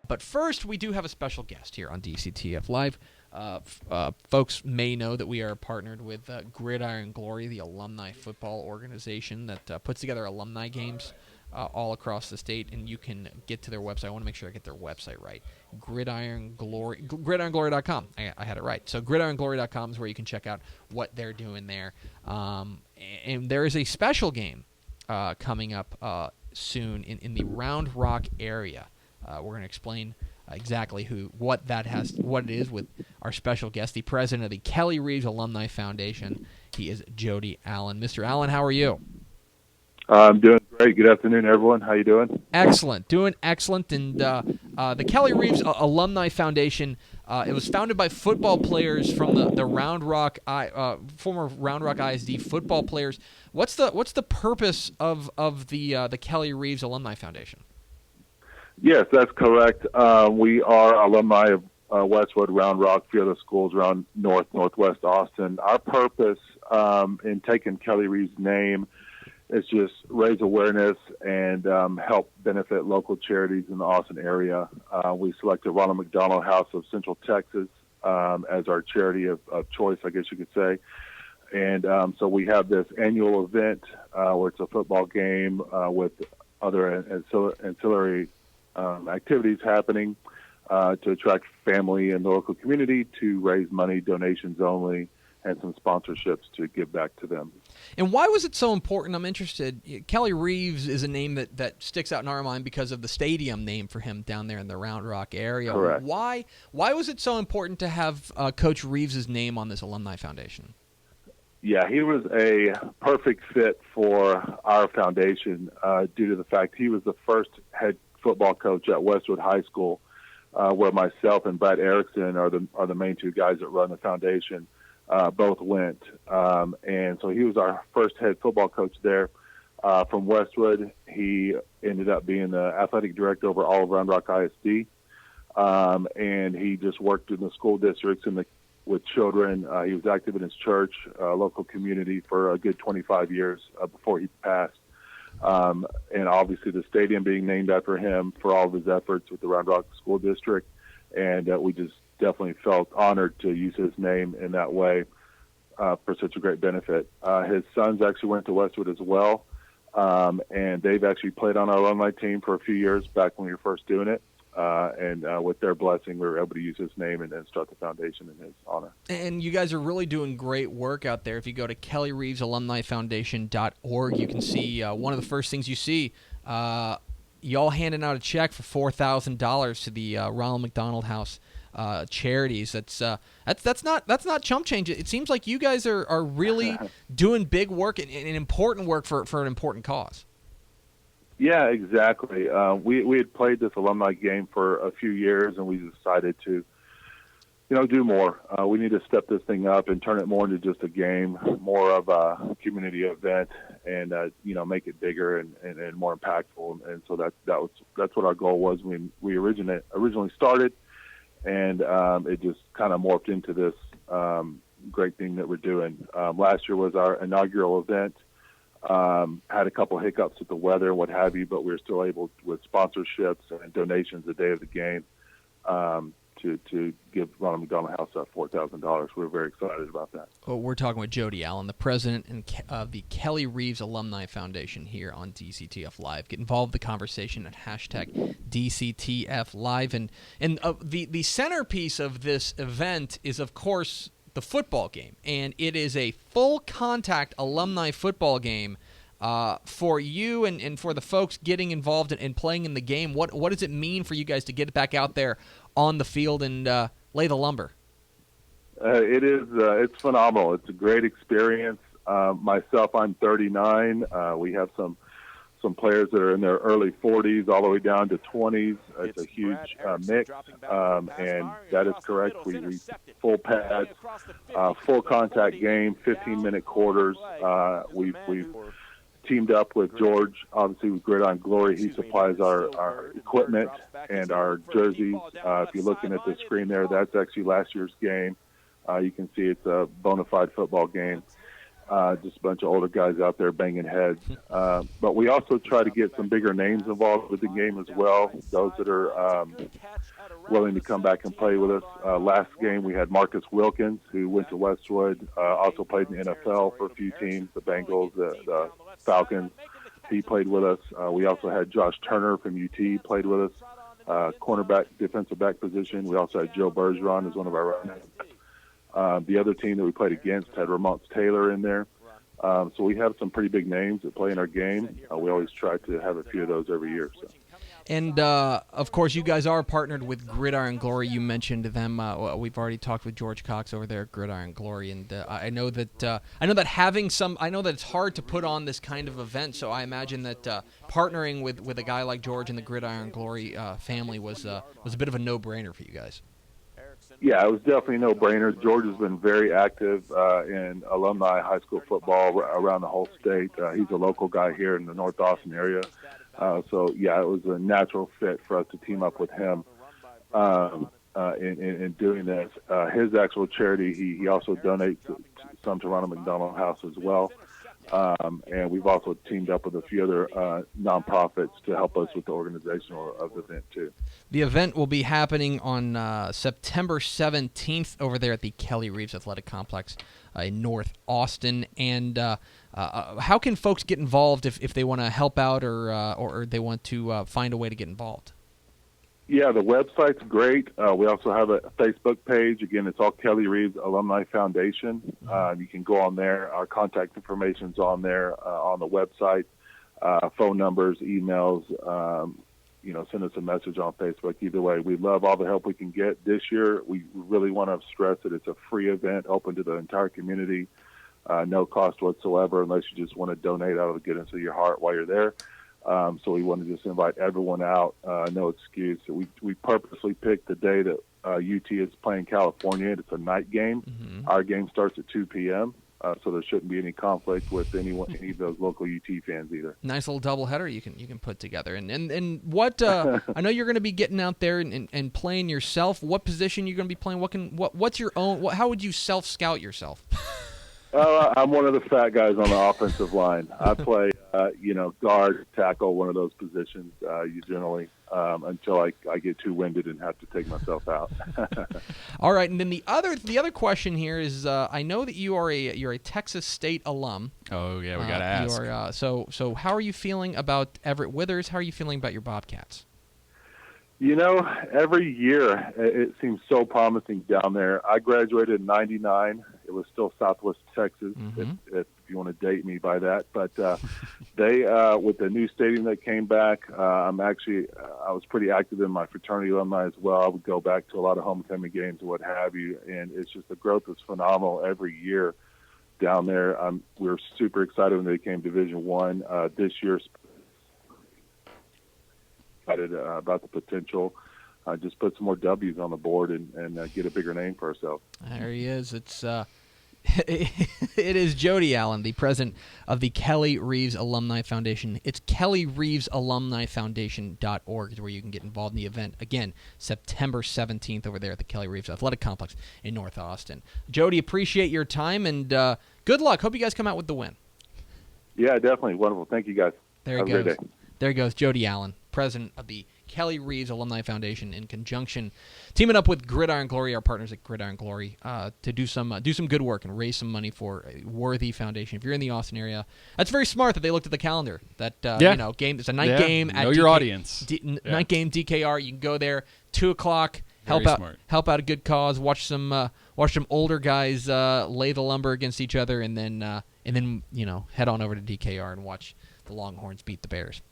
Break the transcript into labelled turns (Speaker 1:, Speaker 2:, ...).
Speaker 1: But first, we do have a special guest here on DCTF Live. Folks may know that we are partnered with Gridiron Glory, the alumni football organization that puts together alumni games all across the state, and you can get to their website. I want to make sure I get their website right. GridironGlory.com. I had it right. So GridironGlory.com is where you can check out what they're doing there. And there is a special game coming up soon in the Round Rock area. We're going to explain exactly what it is with our special guest, the president of the Kelly Reeves Alumni Foundation. He is Jody Allen. Mr. Allen, how are you?
Speaker 2: I'm doing great. Good afternoon, everyone. How you doing?
Speaker 1: Excellent. Doing excellent. And the Kelly Reeves Alumni Foundation, it was founded by football players from the Round Rock, former Round Rock ISD football players. What's the purpose of the Kelly Reeves Alumni Foundation?
Speaker 2: Yes, that's correct. We are alumni of Westwood, Round Rock, a few other schools around northwest Austin. Our purpose in taking Kelly Reeves' name is just raise awareness and help benefit local charities in the Austin area. We selected Ronald McDonald House of Central Texas as our charity of choice, I guess you could say. And so we have this annual event where it's a football game with other ancillary activities happening to attract family and the local community, to raise money, donations only, and some sponsorships to give back to them.
Speaker 1: And why was it so important? I'm interested. Kelly Reeves is a name that sticks out in our mind because of the stadium name for him down there in the Round Rock area.
Speaker 2: Correct.
Speaker 1: Why was it so important to have Coach Reeves' name on this alumni foundation?
Speaker 2: Yeah, he was a perfect fit for our foundation due to the fact he was the first head football coach at Westwood High School, where myself and Brad Erickson are the main two guys that run the foundation. Both went, and so he was our first head football coach there. From Westwood, he ended up being the athletic director over all of Round Rock ISD, and he just worked in the school districts with children. He was active in his church, local community for a good 25 years before he passed. And obviously the stadium being named after him for all of his efforts with the Round Rock School District, and we just definitely felt honored to use his name in that way for such a great benefit. His sons actually went to Westwood as well, and they've actually played on our alumni team for a few years back when we were first doing it. And with their blessing, we were able to use his name and start the foundation in his honor. And
Speaker 1: you guys are really doing great work out there. If you go to kellyreevesalumnifoundation.org, you can see one of the first things you see, y'all handing out a check for $4,000 to the Ronald McDonald House charities. That's not chump change. It seems like you guys are really doing big work and important work for an important cause.
Speaker 2: Yeah, exactly. We had played this alumni game for a few years, and we decided to, do more. We need to step this thing up and turn it more into just a game, more of a community event, and make it bigger and more impactful. And so that's what our goal was when we originally started, and it just kind of morphed into this great thing that we're doing. Last year was our inaugural event. Had a couple hiccups with the weather and what have you, but we were still able, with sponsorships and donations the day of the game, to give Ronald McDonald House $4,000. We're very excited about that.
Speaker 1: Well, we're talking with Jody Allen, the president of the Kelly Reeves Alumni Foundation here on DCTF Live. Get involved in the conversation at #DCTF Live. And the centerpiece of this event is, of course, the football game, and it is a full contact alumni football game for you and for the folks getting involved in playing in the game. What does it mean for you guys to get back out there on the field and lay the lumber?
Speaker 2: It's phenomenal. It's a great experience. Myself, I'm 39. We have some players that are in their early 40s all the way down to 20s. It's a huge mix, and that is correct. We full pads, full contact game, 15-minute quarters. We've teamed up with George, obviously with Gridiron Glory. He supplies our equipment and our jerseys. If you're looking at the screen there, that's actually last year's game. You can see it's a bona fide football game. just a bunch of older guys out there banging heads. But we also try to get some bigger names involved with the game as well, those that are willing to come back and play with us. Last game we had Marcus Wilkins, who went to Westwood, also played in the NFL for a few teams, the Bengals, the Falcons. He played with us. We also had Josh Turner from UT played with us, cornerback, defensive back position. We also had Joe Bergeron as one of our runners. The other team that we played against had Ramon Taylor in there. So we have some pretty big names that play in our game. We always try to have a few of those every year. So.
Speaker 1: And, of course, you guys are partnered with Gridiron Glory. You mentioned them. We've already talked with George Cox over there at Gridiron Glory, and I know that it's hard to put on this kind of event. So I imagine that partnering with a guy like George and the Gridiron Glory family was a bit of a no-brainer for you guys.
Speaker 2: Yeah, it was definitely a no-brainer. George has been very active in alumni high school football around the whole state. He's a local guy here in the North Austin area. So, yeah, it was a natural fit for us to team up with him in doing this. His actual charity, he also donates some to Ronald McDonald House as well. And we've also teamed up with a few other nonprofits to help us with the organization of the event, too.
Speaker 1: The event will be happening on September 17th over there at the Kelly Reeves Athletic Complex in North Austin. And how can folks get involved if they want to help out or they want to find a way to get involved?
Speaker 2: Yeah, the website's great. We also have a Facebook page. Again, it's all Kelly Reeves Alumni Foundation. You can go on there. Our contact information's on there on the website. Phone numbers, emails, send us a message on Facebook. Either way, we love all the help we can get. This year, we really want to stress that it's a free event open to the entire community, no cost whatsoever unless you just want to donate out of the goodness of your heart while you're there. So we want to just invite everyone out, no excuse. We purposely picked the day that UT is playing California. It's a night game. Mm-hmm. Our game starts at 2 p.m., so there shouldn't be any conflict with any of those local UT fans either.
Speaker 1: Nice little doubleheader you can put together. And what I know you're going to be getting out there and playing yourself. What position you're going to be playing? What's your own? How would you self-scout yourself?
Speaker 2: I'm one of the fat guys on the offensive line. I play, guard, tackle, one of those positions. You generally until I get too winded and have to take myself out.
Speaker 1: All right, and then the other question here is, I know that you're a Texas State alum.
Speaker 3: Oh yeah, we gotta ask.
Speaker 1: So how are you feeling about Everett Withers? How are you feeling about your Bobcats?
Speaker 2: Every year it seems so promising down there. I graduated in '99. It was still Southwest Texas, mm-hmm. if you want to date me by that. But they, with the new stadium that came back, I was pretty active in my fraternity alumni as well. I would go back to a lot of homecoming games and what have you, and it's just the growth is phenomenal every year down there. We were super excited when they came Division I. This year, excited about the potential. Just put some more W's on the board and get a bigger name for ourselves.
Speaker 1: There he is. It is Jody Allen, the president of the Kelly Reeves Alumni Foundation. It's kellyreevesalumnifoundation.org is where you can get involved in the event. Again, September 17th over there at the Kelly Reeves Athletic Complex in North Austin. Jody, appreciate your time, and good luck. Hope you guys come out with the win.
Speaker 2: Yeah, definitely. Wonderful. Thank you, guys.
Speaker 1: There he goes. Great day. There he goes, Jody Allen, president of the Kelly Reeves Alumni Foundation, in conjunction, teaming up with Gridiron Glory, our partners at Gridiron Glory, to do some good work and raise some money for a worthy foundation. If you're in the Austin area, that's very smart that they looked at the calendar. That game. It's a night game at
Speaker 3: your audience.
Speaker 1: Night game DKR. You can go there 2:00. Help out a good cause. Watch some older guys lay the lumber against each other, and then head on over to DKR and watch the Longhorns beat the Bears.